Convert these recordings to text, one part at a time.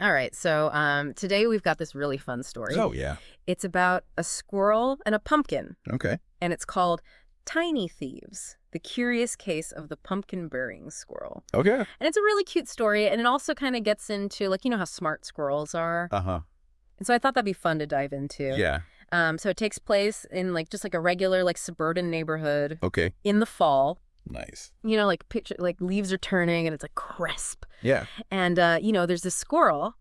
All right, so today we've got this really fun story. Oh, yeah. It's about a squirrel and a pumpkin, Okay. and it's called Tiny Thieves, the curious case of the pumpkin-bearing squirrel. Okay. And it's a really cute story, and it also kind of gets into, like, you know how smart squirrels are? Uh-huh. And so I thought that'd be fun to dive into. Yeah. So it takes place in, like, just like a regular, like, suburban neighborhood Okay. in the fall. Nice. You know, like, picture, like, leaves are turning, and it's, like, crisp. Yeah. And, there's this squirrel,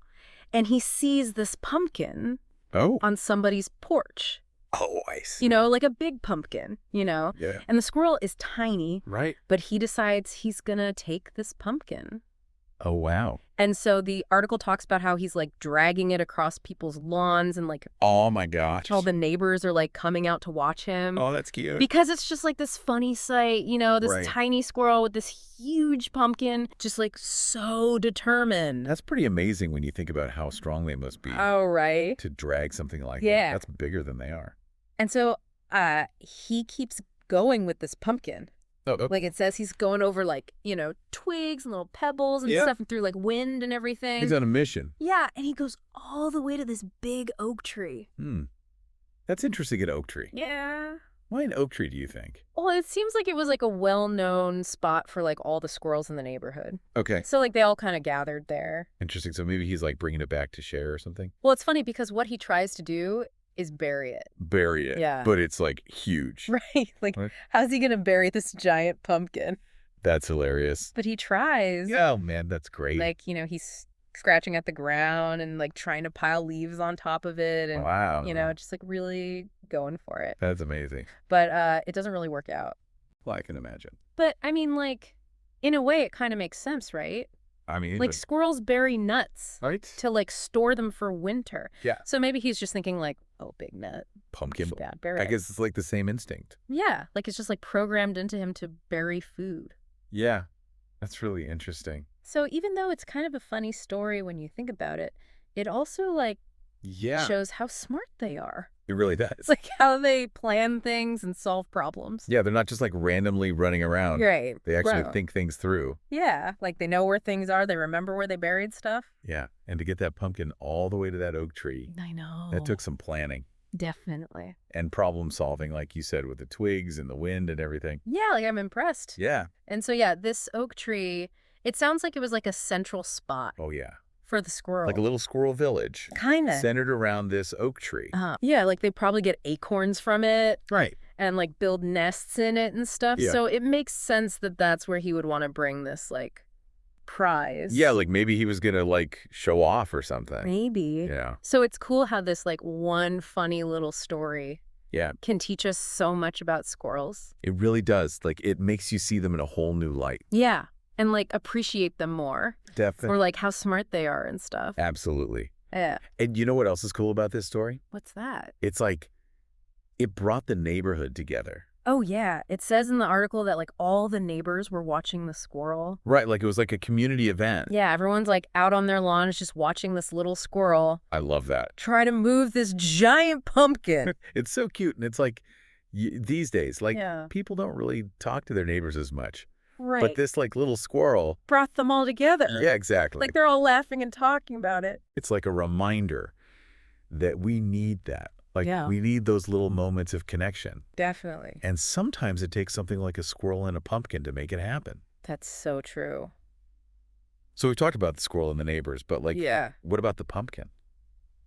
and he sees this pumpkin Oh. on somebody's porch. Oh, I see. Like a big pumpkin, Yeah. And the squirrel is tiny, Right. but he decides he's gonna take this pumpkin. Oh, wow. And so the article talks about how he's, like, dragging it across people's lawns and, like, Oh, my gosh. all the neighbors are, like, coming out to watch him. Oh, that's cute. Because it's just, like, this funny sight, this Right. tiny squirrel with this huge pumpkin, just, like, so determined. That's pretty amazing when you think about how strong they must be Oh, right. to drag something like Yeah. that. That's bigger than they are. And so he keeps going with this pumpkin. Oh, Like, it says he's going over, like, twigs and little pebbles and Yeah. stuff and through, like, wind and everything. he's on a mission. Yeah, and he goes all the way to this big oak tree. That's interesting, an oak tree. Yeah. Why an oak tree, do you think? Well, it seems like it was, like, a well-known spot for, like, all the squirrels in the neighborhood. Okay. So, like, they all kind of gathered there. Interesting. So maybe he's, like, bringing it back to share or something? Well, it's funny because what he tries to do is bury it. Bury it. Yeah. But it's, like, huge. Right? Like, Right. how's he going to bury this giant pumpkin? That's hilarious. But he tries. Oh, man, that's great. Like, he's scratching at the ground and, like, trying to pile leaves on top of it and, wow. just, like, really going for it. That's amazing. But it doesn't really work out. Well, I can imagine. But, I mean, like, in a way, it kind of makes sense, right? I mean, Like, squirrels bury nuts right? to, like, store them for winter. Yeah. So maybe he's just thinking, like, oh, big nut. Pumpkin. Bad, bury I it. guess it's like the same instinct. Yeah. Like, it's just, like, programmed into him to bury food. Yeah. That's really interesting. So even though it's kind of a funny story when you think about it, it also, like, Yeah. shows how smart they are. It really does. It's like how they plan things and solve problems. Yeah, they're not just like randomly running around. Right. They actually Right. think things through. Yeah. Like they know where things are. They remember where they buried stuff. Yeah. And to get that pumpkin all the way to that oak tree, I know. that took some planning Definitely. and problem solving, like you said, with the twigs and the wind and everything. Yeah. Like I'm impressed. Yeah. And so, yeah, this oak tree, it sounds like it was like a central spot Oh, yeah. for the squirrel. Like a little squirrel village Kind of. centered around this oak tree. Yeah. Like they probably get acorns from it. Right. And like build nests in it and stuff. Yeah. So it makes sense that that's where he would want to bring this like prize. Yeah, like maybe he was going to like show off or something. Maybe. Yeah. So it's cool how this like one funny little story Yeah. can teach us so much about squirrels. It really does. Like it makes you see them in a whole new light. Yeah. And like appreciate them more. Definitely. Or like how smart they are and stuff. Absolutely. Yeah. And you know what else is cool about this story? What's that? It's like it brought the neighborhood together. Oh, yeah. It says in the article that like all the neighbors were watching the squirrel. Right, like it was like a community event. Yeah, everyone's like out on their lawns just watching this little squirrel I love that. try to move this giant pumpkin. It's so cute. And it's like these days, like Yeah. people don't really talk to their neighbors as much. Right. But this like little squirrel. Brought them all together. Yeah, exactly. Like they're all laughing and talking about it. It's like a reminder that we need that. Like Yeah. we need those little moments of connection. Definitely. And sometimes it takes something like a squirrel and a pumpkin to make it happen. That's so true. So we talked about the squirrel and the neighbors, but like, Yeah. what about the pumpkin?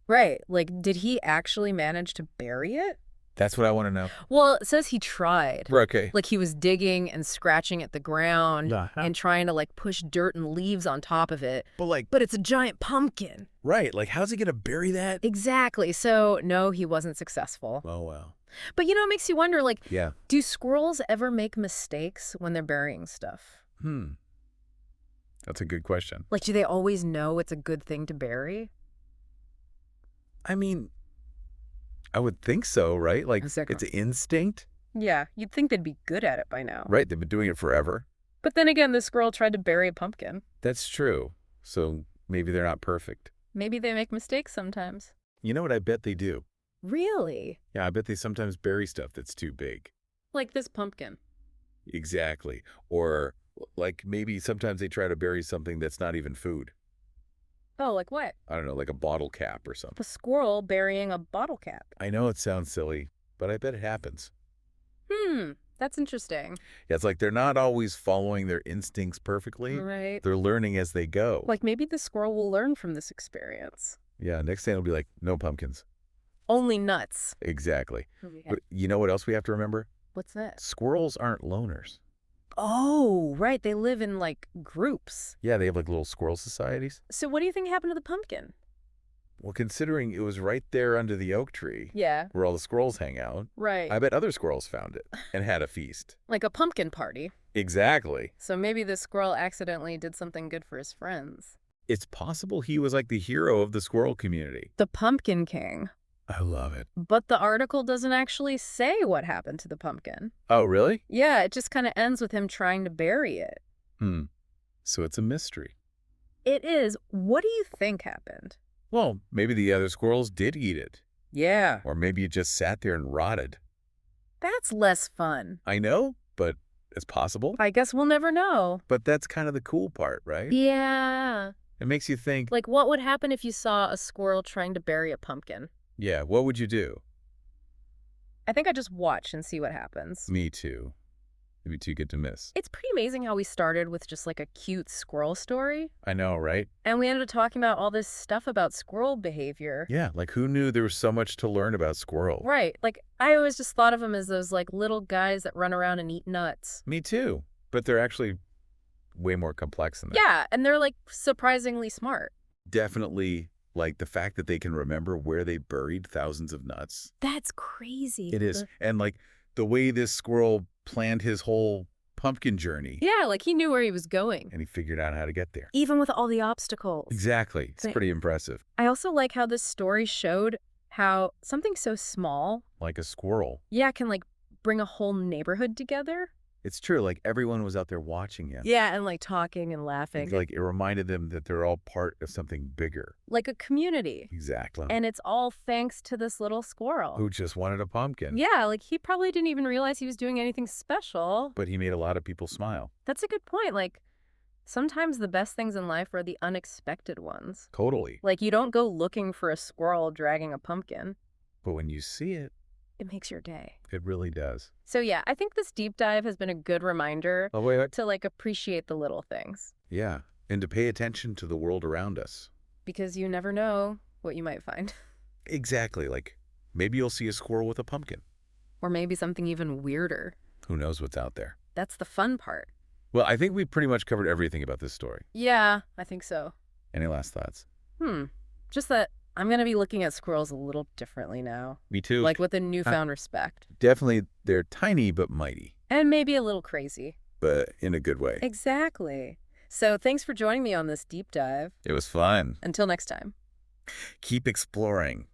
Right. Like, did he actually manage to bury it? That's what I want to know. Well, it says he tried. Okay. Like he was digging and scratching at the ground Uh-huh. and trying to like push dirt and leaves on top of it. But But it's a giant pumpkin. right, like how's he going to bury that? Exactly. So, no, he wasn't successful. Oh, well. But, it makes you wonder, like, Yeah. do squirrels ever make mistakes when they're burying stuff? That's a good question. Like, do they always know it's a good thing to bury? I mean, I would think so, right? Like Exactly. it's instinct, Yeah, you'd think they'd be good at it by now. right? They've been doing it forever. But then again, this squirrel tried to bury a pumpkin. That's true. So maybe they're not perfect. Maybe they make mistakes sometimes. You know what I bet they do? Really? Yeah, I bet they sometimes bury stuff that's too big. Like this pumpkin. Exactly. Or like maybe sometimes they try to bury something that's not even food. Oh, like what? I don't know, like a bottle cap or something. A squirrel burying a bottle cap. I know it sounds silly, but I bet it happens. That's interesting. Yeah, it's like they're not always following their instincts perfectly. Right. They're learning as they go. Like maybe the squirrel will learn from this experience. Yeah, next thing it'll be like, no pumpkins. Only nuts. Exactly. Okay. But you know what else we have to remember? What's that? Squirrels aren't loners. Oh, right. They live in like groups. Yeah, they have like little squirrel societies. So what do you think happened to the pumpkin? Well, considering it was right there under the oak tree Yeah. where all the squirrels hang out, Right. I bet other squirrels found it and had a feast. Like a pumpkin party. Exactly. So maybe the squirrel accidentally did something good for his friends. It's possible he was like the hero of the squirrel community. The Pumpkin King. I love it. But the article doesn't actually say what happened to the pumpkin. Oh, really? Yeah, it just kind of ends with him trying to bury it. So it's a mystery. It is. What do you think happened? Well, maybe the other squirrels did eat it. Yeah. Or maybe it just sat there and rotted. That's less fun. I know, but it's possible. I guess we'll never know. But that's kind of the cool part, right? Yeah. It makes you think, Like, what would happen if you saw a squirrel trying to bury a pumpkin? yeah, what would you do? I think I'd just watch and see what happens. Me too. It'd be too good to miss. It's pretty amazing how we started with just like a cute squirrel story. I know, right? And we ended up talking about all this stuff about squirrel behavior. Yeah, like who knew there was so much to learn about squirrels? Right. Like, I always just thought of them as those like little guys that run around and eat nuts. Me too. But they're actually way more complex than that. Yeah, and they're like surprisingly smart. Definitely, like the fact that they can remember where they buried thousands of nuts. That's crazy. It is. And like the way this squirrel planned his whole pumpkin journey. Yeah, like he knew where he was going. And he figured out how to get there. Even with all the obstacles. Exactly. It's pretty impressive. I also like how this story showed how something so small, Like a squirrel. yeah, can like bring a whole neighborhood together. It's true. Like everyone was out there watching him. Yeah, and like talking and laughing. Like it reminded them that they're all part of something bigger. Like a community. Exactly. And it's all thanks to this little squirrel. Who just wanted a pumpkin. Yeah, like he probably didn't even realize he was doing anything special. But he made a lot of people smile. That's a good point. Like, sometimes the best things in life are the unexpected ones. Totally. Like, you don't go looking for a squirrel dragging a pumpkin. But when you see it, It makes your day. it really does. So yeah, I think this deep dive has been a good reminder Oh, wait. to like appreciate the little things. Yeah. And to pay attention to the world around us. Because you never know what you might find. Exactly. Like maybe you'll see a squirrel with a pumpkin. Or maybe something even weirder. Who knows what's out there? That's the fun part. Well, I think we pretty much covered everything about this story. Yeah, I think so. Any last thoughts? Just that I'm going to be looking at squirrels a little differently now. Me too. Like with a newfound respect. Definitely, they're tiny but mighty. And maybe a little crazy. But in a good way. Exactly. So thanks for joining me on this deep dive. It was fun. Until next time. Keep exploring.